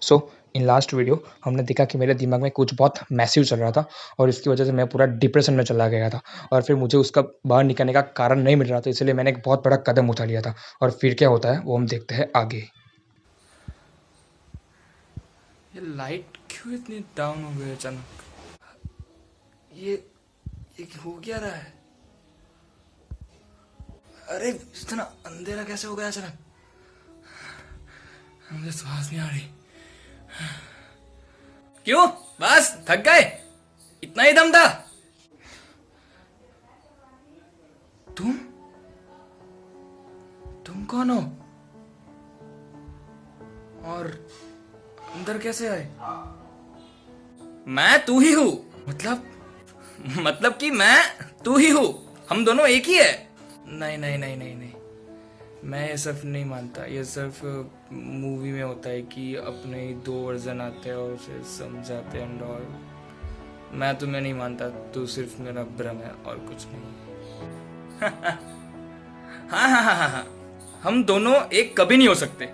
So in last video हमने देखा कि मेरे दिमाग में कुछ बहुत मैसिव चल रहा था और इसकी वजह से मैं पूरा डिप्रेशन में चला गया था और फिर मुझे उसका बाहर निकलने का कारण नहीं मिल रहा था, इसलिए मैंने एक बहुत बड़ा कदम उठा लिया था। और फिर क्या होता है वो हम देखते हैं आगे। ये लाइट क्यों इतनी डाउन हो गई अचानक? ये हो क्या रहा है? अरे इतना अंधेरा कैसे हो गया अचानक? मुझे सांस नहीं आ रही। क्यों? बस थक गए? इतना ही दम था? तुम कौन हो? और अंदर कैसे आए? मैं तू ही हूं। मतलब कि मैं तू ही हूं। हम दोनों एक ही है। नहीं नहीं नहीं नहीं नहीं, मैं ये सिर्फ नहीं मानता। ये सिर्फ मूवी में होता है कि अपने ही दो वर्जन आते हैं और उसे समझाते हैं एंड ऑल। मैं तुम्हें नहीं मानता, तू सिर्फ मेरा भ्रम है और कुछ नहीं। हाँ, हम दोनों एक कभी नहीं हो सकते।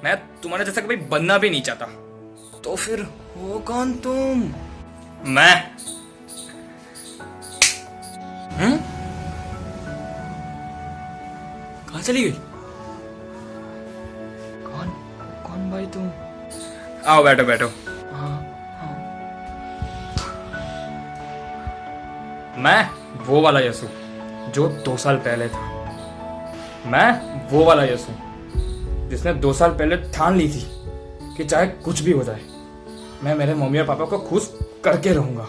मैं तुम्हारे जैसा कभी बनना भी नहीं चाहता। तो फिर हो कौन तुम? मैं कहाँ चली गई? कौन भाई तुम? आओ बैठो। हाँ। मैं वो वाला यसु जो 2 साल पहले था। मैं वो वाला यसु जिसने 2 साल पहले ठान ली थी कि चाहे कुछ भी हो जाए मैं मेरे मम्मी और पापा को खुश करके रहूंगा।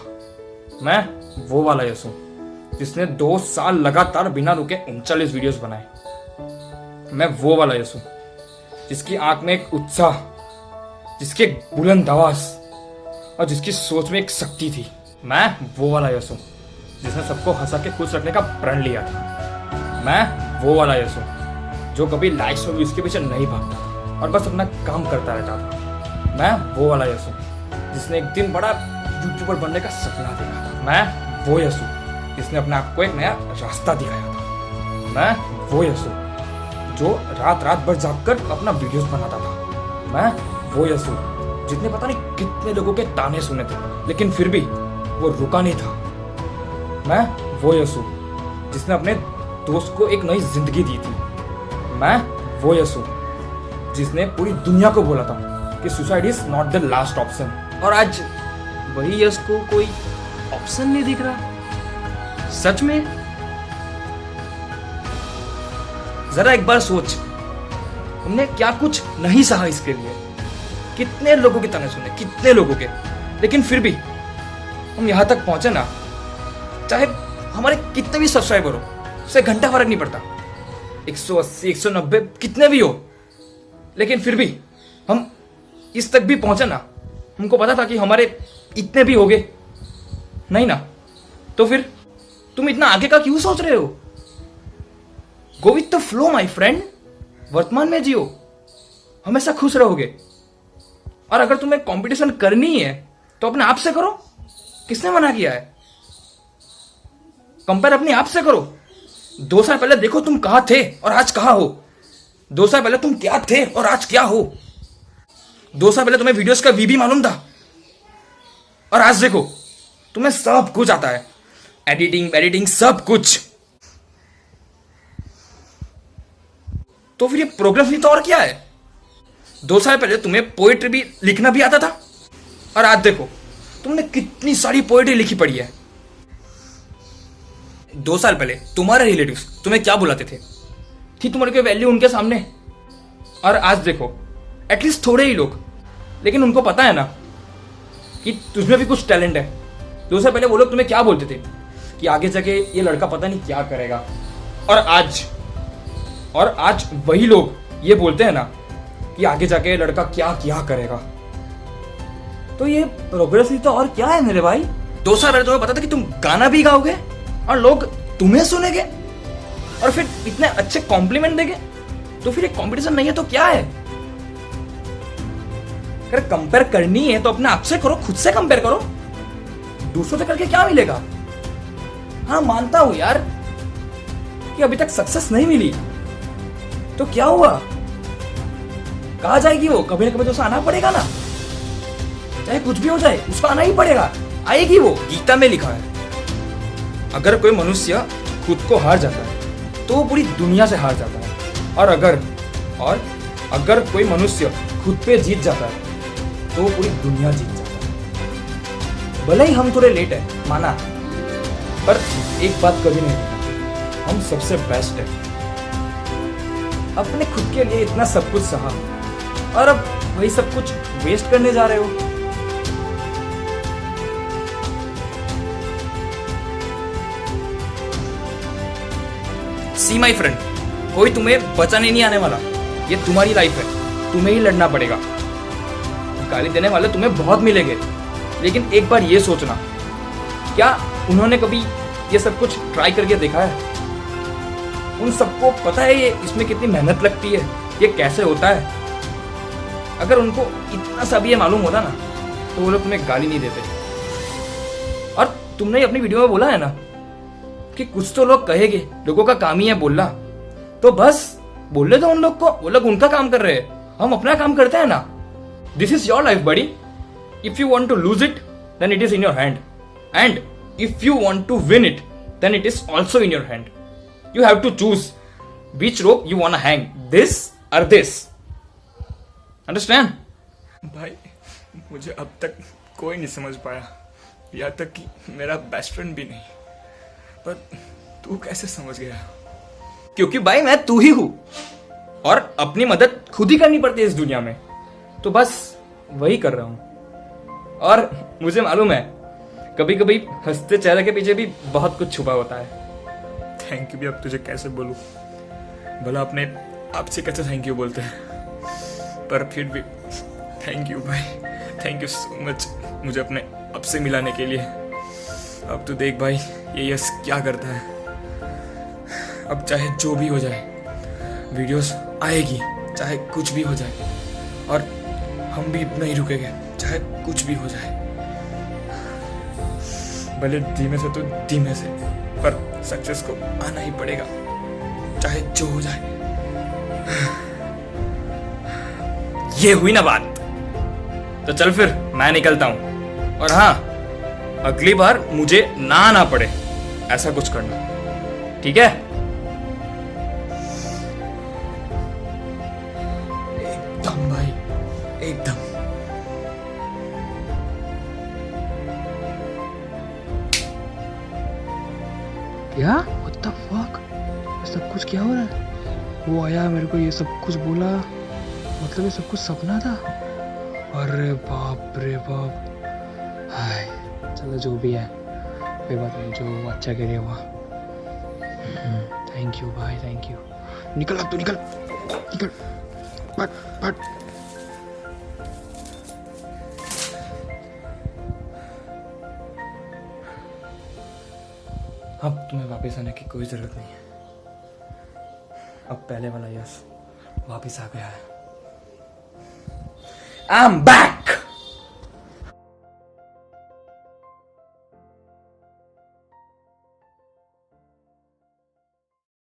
मैं वो वाला यसु जिसने 2 साल लगातार बिना रुके 39 वीडियोस बनाए। मैं वो वाला यसु जिसकी आंख में एक उत्साह, जिसकी एक बुलंद आवाज और जिसकी सोच में एक शक्ति थी। मैं वो वाला यसु जिसने सबको हंसा के खुश रखने का प्रण लिया था। मैं वो वाला यसु जो कभी लाइक्स और व्यूज के पीछे नहीं भागता था और बस अपना काम करता रहता था। मैं वो वाला यसु जिसने एक दिन बड़ा यूट्यूबर बनने का सपना देखा था। मैं वो यसु जिसने अपने आप को एक नया रास्ता दिखाया था। मैं वो यसु जो रात भर जागकर अपना वीडियोस बनाता था। मैं वो यसु जिसने पता नहीं कितने लोगों के ताने सुने थे लेकिन फिर भी वो रुका नहीं था। मैं वो यसु जिसने अपने दोस्त को एक नई जिंदगी दी थी। मैं वो यसु जिसने पूरी दुनिया को बोला था कि suicide is not the last option. और आज वही यश को कोई ऑप्शन नहीं दिख रहा। सच में जरा एक बार सोच, हमने क्या कुछ नहीं सहा इसके लिए। कितने लोगों के ताने सुने, कितने लोगों के, लेकिन फिर भी हम यहां तक पहुंचे ना। चाहे हमारे कितने भी सब्सक्राइबर हो, उससे घंटा फर्क नहीं पड़ता। 180, 190 कितने भी हो, लेकिन फिर भी हम इस तक भी पहुंचे ना। हमको पता था कि हमारे इतने भी होंगे नहीं ना। तो फिर तुम इतना आगे का क्यों सोच रहे हो? Go with the flow my friend. वर्तमान में जियो, हमेशा खुश रहोगे। और अगर तुम्हें कंपटीशन करनी है तो अपने आप से करो। किसने मना किया है? कंपेयर अपने आप से करो। 2 साल पहले देखो तुम कहां थे और आज कहां हो। 2 साल पहले तुम क्या थे और आज क्या हो। 2 साल पहले तुम्हें वीडियोस का वीबी मालूम था और आज देखो तुम्हें सब कुछ आता है। एडिटिंग सब कुछ। तो फिर ये प्रोग्रेस नहीं तो और क्या है? 2 साल पहले तुम्हें पोएट्री भी लिखना भी आता था और आज देखो तुमने कितनी सारी पोएट्री लिखी पड़ी है। 2 साल पहले तुम्हारे रिलेटिव्स तुम्हें क्या बुलाते थे कि तुम्हारी कोई वैल्यू उनके सामने। और आज देखो एटलीस्ट थोड़े ही लोग, लेकिन उनको पता है ना कि तुझमें भी कुछ टैलेंट है। 2 साल पहले वो लोग तुम्हें क्या बोलते थे कि आगे जाके ये लड़का पता नहीं क्या करेगा। और आज वही लोग ये बोलते हैं ना कि आगे जाके ये लड़का क्या करेगा। तो ये प्रोग्रेस ही तो और क्या है मेरे भाई। 2 साल पहले तुम्हें पता था कि तुम गाना भी गाओगे और लोग तुम्हें सुनेंगे और फिर इतने अच्छे कॉम्प्लीमेंट देंगे। तो फिर एक कंपटीशन नहीं है तो क्या है? अगर कंपेयर करनी है तो अपने आप से करो, खुद से कंपेयर करो। दूसरों से करके क्या मिलेगा? हाँ मानता हूं यार कि अभी तक सक्सेस नहीं मिली, तो क्या हुआ? कहाँ जाएगी वो? कभी ना कभी तो उसे आना पड़ेगा ना, चाहे कुछ भी हो जाए उसको आना ही पड़ेगा। आएगी वो। गीता में लिखा है अगर कोई मनुष्य खुद को हार जाता है तो वो पूरी दुनिया से हार जाता है, और अगर कोई मनुष्य खुद पे जीत जाता है तो वो पूरी दुनिया जीत जाता है। भले ही हम थोड़े लेट है माना, पर एक बात कभी नहीं भूलना, हम सबसे बेस्ट है। अपने खुद के लिए इतना सब कुछ सहा और अब वही सब कुछ वेस्ट करने जा रहे हो। सी माई फ्रेंड, कोई तुम्हें बचाने नहीं आने वाला। ये तुम्हारी लाइफ है, तुम्हें ही लड़ना पड़ेगा। गाली देने वाले तुम्हें बहुत मिलेंगे, लेकिन एक बार ये सोचना, क्या उन्होंने कभी ये सब कुछ ट्राई करके देखा है? उन सबको पता है ये इसमें कितनी मेहनत लगती है, ये कैसे होता है? अगर उनको इतना सा भी ये मालूम होता ना तो वो लोग तुम्हें गाली नहीं देते। और तुमने अपनी वीडियो में बोला है ना कि कुछ तो लोग कहेंगे, लोगों का काम ही है बोलना, तो बस बोलने दो उन लोग को, वो लोग उनका काम कर रहे हैं, हम अपना काम करते हैं ना। This is your life buddy. If you want to lose it then it is in your hand, and if you want to win it then it is also in your hand. You have to choose which rope you want hang, this और this. Understand? भाई मुझे अब तक कोई नहीं समझ पाया, यहाँ तक कि मेरा बेस्ट फ्रेंड भी नहीं, पर तू कैसे समझ गया? क्योंकि भाई मैं तू ही हूं और अपनी मदद खुद ही करनी पड़ती है इस दुनिया में, तो बस वही कर रहा हूं। और मुझे मालूम है कभी कभी हंसते चेहरे के पीछे भी बहुत कुछ छुपा होता है। थैंक यू भी अब तुझे कैसे बोलूं, भला अपने आप से कैसे थैंक यू बोलते हैं, पर फिर भी थैंक यू भाई, थैंक यू सो मच मुझे अपने आप से मिलाने के लिए। अब तो देख भाई ये यस क्या करता है। अब चाहे जो भी हो जाए वीडियोस आएगी, चाहे कुछ भी हो जाए, और हम भी नहीं रुकेंगे चाहे कुछ भी हो जाए। भले धीमे से तो धीमे से, पर सक्सेस को आना ही पड़ेगा चाहे जो हो जाए। ये हुई ना बात, तो चल फिर मैं निकलता हूं। और हाँ, अगली बार मुझे ना आना पड़े ऐसा कुछ करना, ठीक है? एकदम भाई, एकदम। क्या? What the fuck? ये सब कुछ क्या हो रहा है? वो आया, मेरे को ये सब कुछ बोला, मतलब ये सब कुछ सपना था? अरे बाप रे बाप। हाय, चलो जो भी है कोई बात नहीं, जो अच्छा करे हुआ। थैंक यू भाई, थैंक यू। निकल अब, तू निकल निकल, फट फट। अब तुम्हें वापस आने की कोई जरूरत नहीं है। अब पहले वाला यस वापस आ गया है। I am back.